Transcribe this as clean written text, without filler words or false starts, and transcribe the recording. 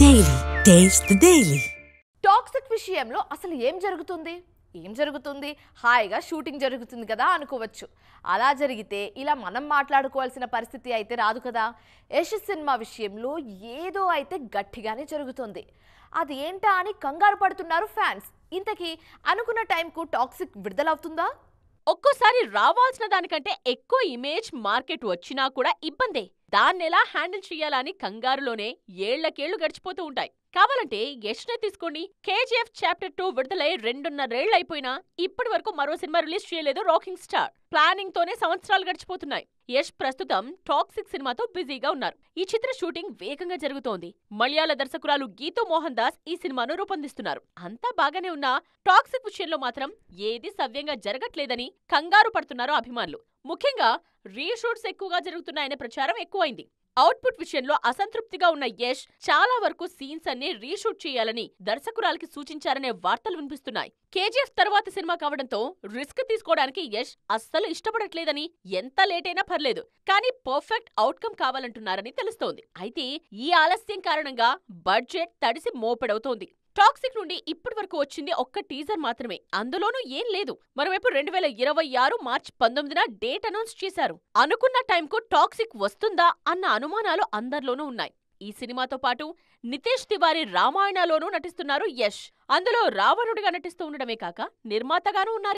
Daily. Taste the Daily. Toxic విషయంలో అసలు ఏం జరుగుతుంది హాయిగా షూటింగ్ జరుగుతుంది కదా అనుకోవచ్చు. అలా జరిగితే ఇలా మనం మాట్లాడుకోవాల్సిన పరిస్థితి అయితే రాదు కదా. యశ్ సినిమా విషయంలో ఏదో అయితే గట్టిగానే జరుగుతుంది. అది ఏంటా అని కంగారు పడుతున్నారు ఫ్యాన్స్. ఇంతకీ అనుకున్న టైంకు టాక్సిక్ విడుదలవుతుందా? ఒక్కోసారి రావాల్సిన దానికంటే ఎక్కువ ఇమేజ్ మార్కెట్ వచ్చినా కూడా ఇబ్బందే. దాన్నెలా హ్యాండిల్ చెయ్యాలని కంగారులోనే ఏళ్లకేళ్లు గడిచిపోతూ ఉంటాయి. కావాలంటే యష్నే తీసుకోండి. కేజీఎఫ్ చాప్టర్ 2 విడుదలై 2.5 ఏళ్లైపోయినా ఇప్పటి వరకు మరో సినిమా రిలీజ్ చేయలేదు రాకింగ్ స్టార్. ప్లానింగ్ తోనే సంవత్సరాలు గడిచిపోతున్నాయి. యష్ ప్రస్తుతం టాక్సిక్ సినిమాతో బిజీగా ఉన్నారు. ఈ చిత్ర షూటింగ్ వేగంగా జరుగుతోంది. మలయాళ దర్శకురాలు గీతూ మోహన్ దాస్ ఈ సినిమాను రూపొందిస్తున్నారు. అంతా బాగానే ఉన్నా టాక్సిక్ విషయంలో మాత్రం ఏది సవ్యంగా జరగట్లేదని కంగారు పడుతున్నారు అభిమానులు. ముఖ్యంగా రీషూట్స్ ఎక్కువగా జరుగుతున్నాయనే ప్రచారం ఎక్కువైంది. అవుట్పుట్ విషయంలో అసంతృప్తిగా ఉన్న యష్ చాలా వరకు సీన్స్ అన్ని రీషూట్ చేయాలని దర్శకురాలికి సూచించారనే వార్తలు వినిపిస్తున్నాయి. కేజీఎఫ్ తర్వాత సినిమా కావడంతో రిస్క్ తీసుకోవడానికి యష్ అస్సలు ఇష్టపడట్లేదని, ఎంత లేటైనా పర్లేదు కానీ పర్ఫెక్ట్ అవుట్కమ్ కావాలంటున్నారని తెలుస్తోంది. అయితే ఈ ఆలస్యం కారణంగా బడ్జెట్ తడిసి మోపెడవుతోంది. టాక్సిక్ నుండి ఇప్పటి వరకు వచ్చింది ఒక్క టీజర్ మాత్రమే. అందులోనూ ఏం లేదు. మరోవైపు 2026 మార్చి 19న డేట్ అనౌన్స్ చేశారు. అనుకున్న టైంకు టాక్సిక్ వస్తుందా అన్న అనుమానాలు అందరిలోనూ ఉన్నాయి. ఈ సినిమాతో పాటు నితేష్ తివారీ రామాయణలోనూ నటిస్తున్నారు యష్. అందులో రావణుడిగా నటిస్తూ ఉండడమే కాక నిర్మాతగానూ ఉన్నారు.